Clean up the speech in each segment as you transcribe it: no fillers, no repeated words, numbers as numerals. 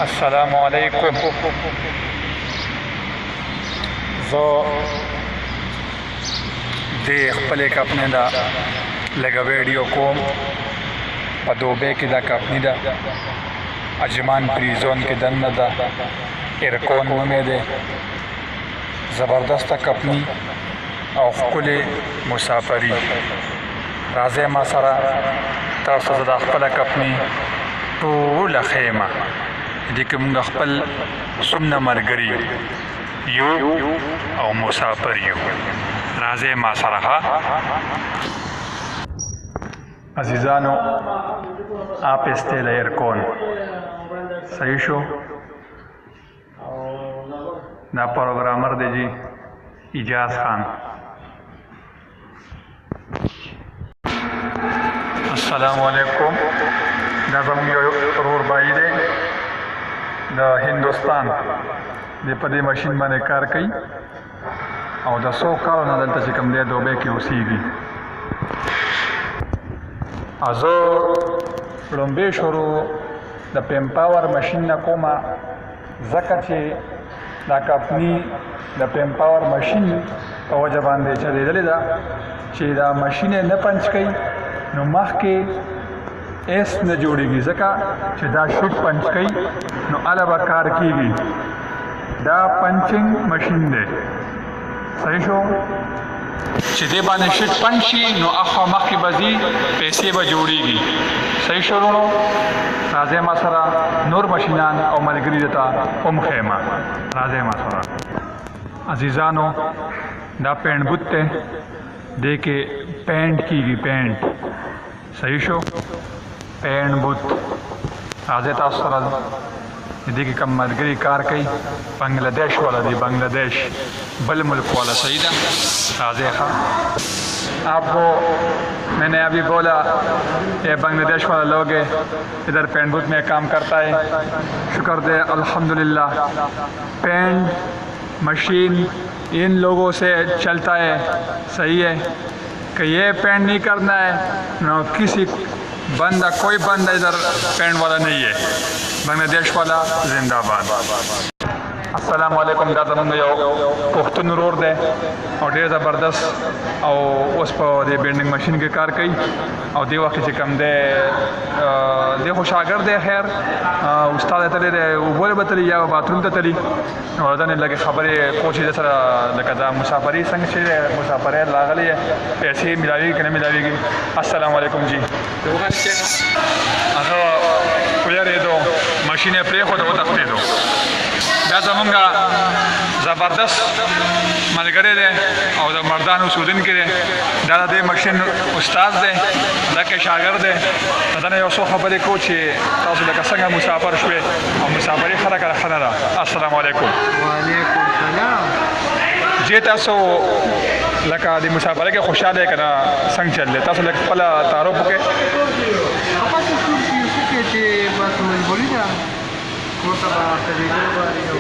अस्सलामुअलैकुम। जो दे खपले कपने दा लगा वीडियो कोम पदोबे की दा कपनी दा अजमान प्रीजोन के दन दा इरकोन में दे ज़बरदस्त कपनी और खुले मुसाफरी राजे मसरा तफज़दा खपल कपनी طول خیمه دې کې موږ خپل څومره ملګري یو او مسافر یو. راځئ ما سره. عزیزانو آپ استیل ایرکون صحیح شو. دا پروگرامر دی جی اجاز خان. السلام علیکم. دا زموږ یو ورور بھائی دی د هندوستان د په دې ماشین باندې کار کوي او د 100 کالو نه دلته چې کوم دی دوبۍ کې اوسېږي. زه لومبۍ شروع د پیم پاور ماشین نه کومه ځکه چې دا کمپني د پیم پاور ماشین په وجه باندې چلېدلې ده چې دا ماشین یې نه پنچ کوي نو مخکې ایس نه جوړیږي ځکه چې دا شیټ پنچ کوي نو اله به کار کیږي. دا پنچنګ ماشین دی صحیح شو. چې دې باندې شیټ پنچ شي نو اخوا مخکې به ځي پیسې به جوړیږي. صحیح شو نو راځئ ما سره نور ماشینان او ملګري دته ومښیمه. راځئ ما سره. عزیزانو دا پینټ بوت دی دې کې پینټ کیږي پینټ. صحیح شو. پینٹ بوت راځي تاسو سره دې کې کوم ملګري کار کوي بنگلہ دیش والا دی بنگلہ دیش بل ملک والا. صحیح ده. راځي ښه. آپ کو میں نے ابھی بولا یہ بنگلہ دیش والا لوگ ہے ادھر پینٹ بوت میں کام کرتا ہے. شکر دے الحمدللہ پینٹ مشین ان لوگوں سے چلتا ہے. صحیح ہے کہ یہ پینٹ نہیں کرنا ہے نہ کسی بندہ کوئی بندہ ادھر پینٹ والا نہیں ہے. بنگلہ دیش والا زندہ باد. السلام علیکم. دا زموږ یو پښتون ورور دی او ډېر زبردست او اوس په دې بینډینګ ماشین کې کار کوي او دې وخت چې کوم دی دی خو شاګرد دی. خیر استاد یې تللی دی اوبو ته به تلي یا باتروم ته تلي نو ځان یې لږې خبرې کوچ یې سره لکه دا مسافري څنګه چې مسافرۍ راغلی یې پیسې میلاوېږي که نه میلاوېږي. السلام علیکم جی. هغه ویارېدو ماشین یې پرېښود وتښتېدو. دا زمونږ زبردست ملګری دی او د مردان اوسېدونکی دی. دا د دې ماشین استاد دی دا کې شاګرد دی. دا نه یو څو خبرې کوو چې تاسو لکه څنګه مسافر شوې او مسافري ښه ده که ښه نه ده. السلام علیکم. وعلیکم السلام. جی تاسو لکه د مسافرۍ کې خوشحاله یې که نه څنګه چل دی؟ تاسو لکه خپله تعارف وکړئ. چې بس مجبوري ده کور ته به تلېدل غواړي او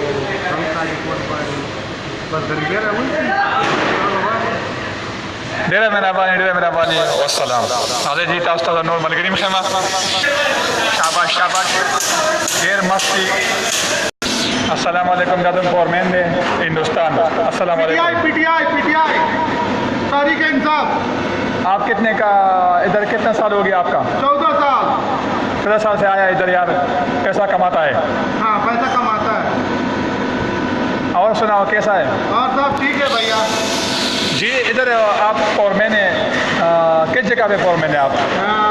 هم کالي کول غواړي بس ګرګۍ راوځي. ډېره مهرباني والسلام. راځئ جی تاسو ته نور ملګري مښیم. شاباش ډېر مست دي. السلام علیکم. دا زموږ فورمین دی ہندوستان. السلام علیکم. PTI تحریک انصاف. آپ کتنے کا ادھر کتنا سال ہو گیا آپ کا؟ 14 سال. 14 سال سے آیا ادھر یار. پیسہ کماتا ہے؟ ہاں پیسہ کماتا ہے. اور سناؤ کیسا ہے؟ اور سب ٹھیک ہے بھیا. جی ادھر آپ فورمین ہیں کس جگہ پہ فورمین ہیں آپ؟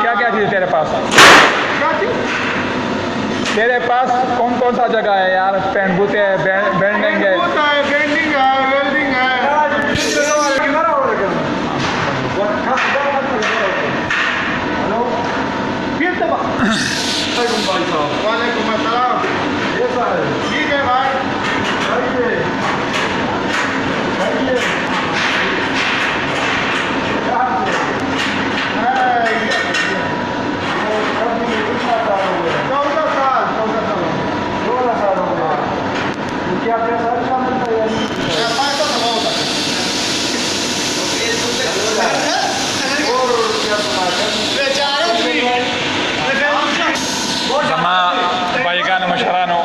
کیا کیا چیز تیرے پاس؟ کیا چیز تیرے پاس کون سا جگہ ہے یار؟ پینٹ بوت ہے بینڈنگ ہے بینڈنگ ہے ویلڈنگ ہے. وعلیکم السلام. ٹھیک ہے بھائی. क्या पैसा मिलता है? زما بایګانو مشرانو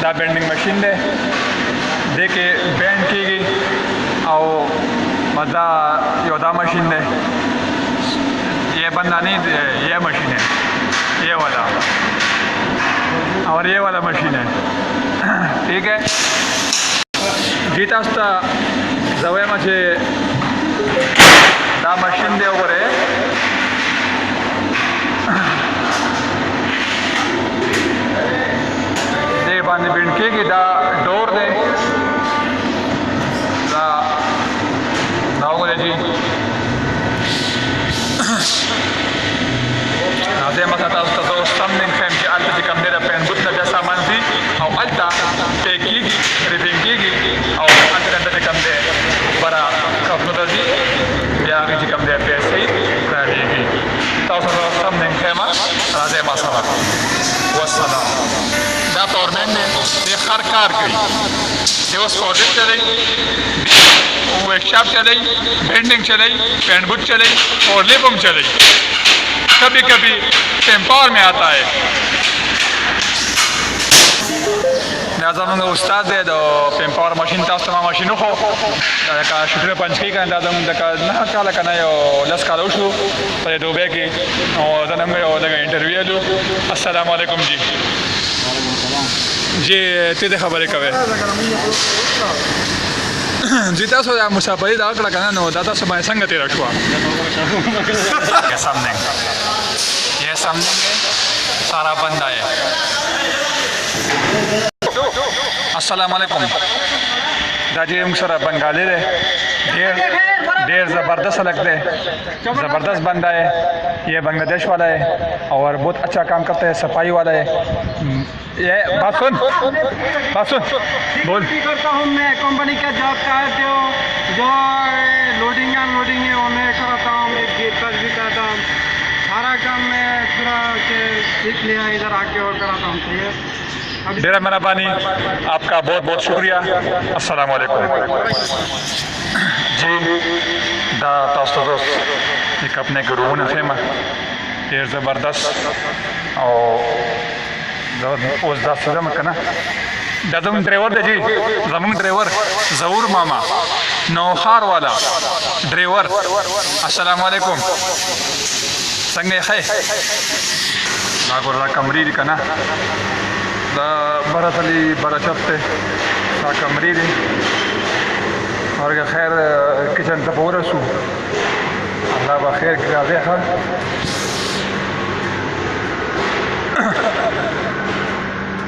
دا بینډینګ ماشین دی دې کې بینډ کېږي او دا یو دا ماشین دی ये बंदा नहीं ये मशीन है ये वाला और ये वाला मशीन है ठीक है गीता असता जवळ माझे दा मशीन दे वगैरे दे बांधे बिंडके की दा डोर दे दा वगैरे जी زي ما تاسو سمنګ خیم چې الته چې کوم دی د پین بوت بیا سامان دي او الته پیکیږي ریپینګ کېږي او الته چې کوم دی برا کفنو راځي بیا هغې چې کوم دی پیسې رالیږي تاسو سمنګ خیمه راځئ ما سره والسلام دا تورمین دی دی هر کار کوي دی اوس پروجیکټ چلی ورکشاپ چلی بینډینګ چلی پین بوت چلی اور لیبم چلی कभी कभी टेम्पावर में आता है دا زمونږ استاد دی د پمپاور ماشین تاسو ته ما ماشین وښو لکه شوټر پنچکي کنه دا زمونږ د 9 کاله کنه یو 10 کاله وشو په دوبۍ کې او زه نن یو دغه انټرویو لو السلام علیکم جی جی ته د خبرې کوې जी تاسو د مسافرۍ دا کړه کنه نو دا تاسو باندې څنګه تیر شو ये सामने सारा बंदा है अस्सलाम वालेकुम दाजी हम सर बंगाली है ढेर ज़बरदस्त लगते हैं ज़बरदस्त बंदा है ये बांग्लादेश वाला है और बहुत अच्छा काम करता है सफाई वाला है ये बात सुन बोल करता हूँ मैं कंपनी का जॉब करते हो जो लोडिंग अनलोडिंग है वो मैं कराता हूँ भी करता हूँ सारा काम मैं पूरा सीख लिया इधर आके और कराता हूँ मेरा मेहरबानी आपका बहुत बहुत शुक्रिया अस्सलाम वालेकुम जी दा तاسو एक अपने के रूम में फेमा ډېر زبردست او اوس دا څه مکنه دا زموږ ډرایور دی جی زموږ ډرایور ظهور ماما نوخار والا ډرایور السلام علیکم څنګه یې ښه دا ګوره دا کمرې دي که نه دا بره تلي بره چپ دی دا کمرې دي هرګه خیر کچن ته به ورسو الله به خیر کړي راځئ ښه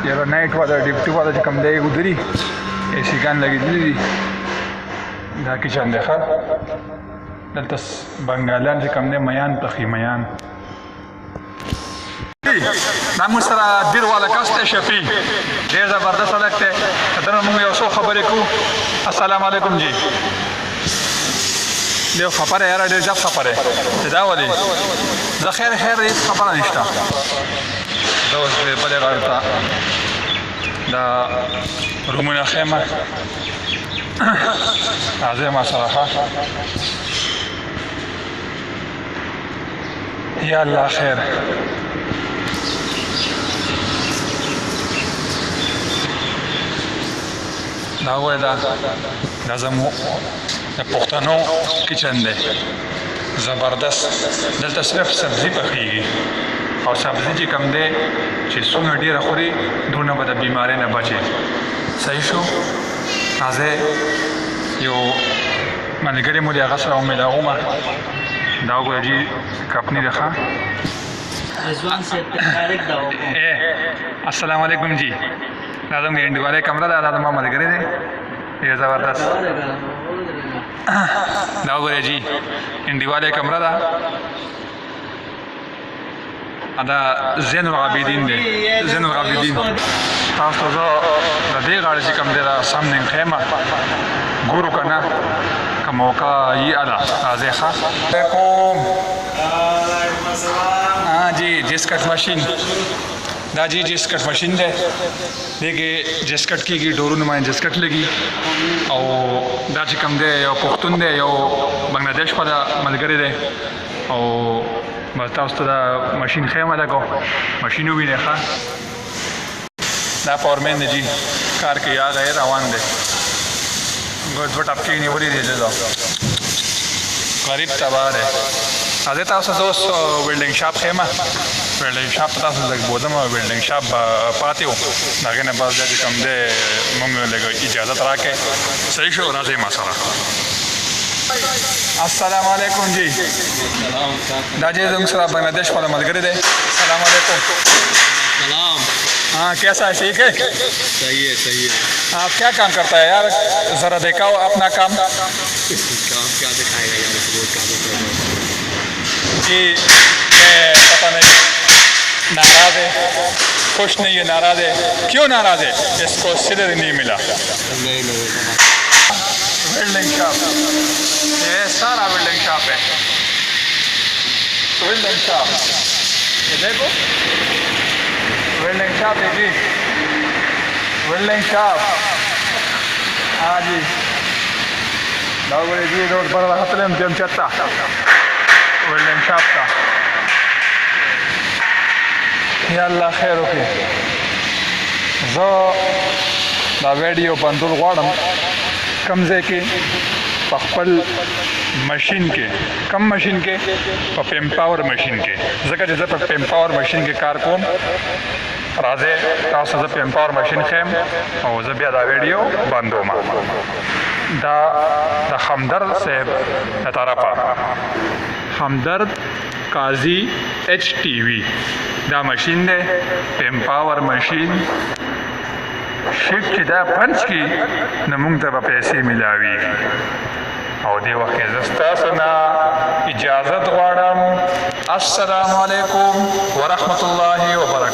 یاره نایټ والا ډیپټي والا چې کوم دی ودري اے سی ګان لګېدلي دي دا کچن دی ښه دلته بنګالیان چې کوم دی میان پخي میان دا موږ سره دیر والا کس دی شفیع ډېر زبردست هلک دی دنه موږ یو څو خبرې کوو السلام علیکم جی یو خبره یاره ډېر زیات خبره چې دا ولې زه خیر هېڅ خبره نشته زه اوس بلې غاړې ته دا رومونه خیمه راځئ ما سره ښه یا الله خیر دا وایي دا زموږ د پښتنو کچن دی زبردست دلته صرف سبزي پخېږي او سبزي چې کوم دی چې څومره ډېره خوري دونه به د بیمارۍ نه بچي صحیح شو راځئ یو ملګری مو دی هغه سره ومیلاومه دا وګوره جي کپني دی ښه رضوان صاحب ډایرکټ دا وکړو السلام علیکم جی دا زموږ انډیوالی کمره ده دا زما ملګری دی ډېر زبردست دا وګورئ جی انډیوالی کمره ده دا زین العابدین دی زین العابدین تاسو زه د دې غاړې چې کوم دی دا سامنګ خیمه ګورو که نه که موقع یي اله راځئ ښه ہاں جی جسکٹ مشین دا جی جسکٹ مشین دی دې کې جسکٹ کېږي ډورونو باندې جسکٹ لګي او دا چې کوم دی یو پښتون دی یو بنګلادیش والا ملګری دی او بس تاسو ته دا ماشین خیمه لګو ماشین ووینئ ښه دا پاورمین دی جی کار کې یا غیر روان دی ګډ وټ اپ کې نیولې دی دا غریب تبار ہے حضرت تاسو دوست ویلډینګ شاپ خیمه ویلډینګ شاپ تاسو لګ بودم ویلډینګ شاپ پاتې و دغه نه بعد چې کوم دی موږ لګ اجازه راکې صحیح شو راځي ما سره السلام علیکم جی دا جی زموږ سره بنگلادیش والا ملګری دی السلام علیکم سلام हाँ कैसा है ठीक है सही है आप क्या काम करता है यार ज़रा दिखाओ अपना काम काम क्या दिखाएगा यार रोज काम जी मैं पता नहीं नाराज़ है खुश नहीं है नाराज़ है क्यों नाराज़ है इसको सिलर नहीं मिला नहीं वेल्डिंग शॉप ये सारा वेल्डिंग शॉप है वेल्डिंग शॉप ये देखो वेल्डिंग शॉप है जी वेल्डिंग शॉप हाँ जी जी रोड पर हतलेम जम चत्ता वेल्डिंग शॉप का या अल्लाह खैर ओके जो दा वीडियो बंदुल غواړم कमजे के पखपल मशीन के कम मशीन के पेम्पावर मशीन के ځکه چې زه په पेम्पावर मशीन کې کار کوم راځي تاسو زه पेम्पावर मशीन خیم او زه بیا دا ویډیو بندوم دا د همدرد صاحب د طرفه همدرد قاضي ایچ ټي وي دا ماشین دی पेम्पावर ماشین شیټ چې دا پنچ کی نو موږ ته به پیسې ملاویږي او دی وخت کې زه ستاسو نه اجازت غواړم السلام علیکم ورحمة الله وبرکاته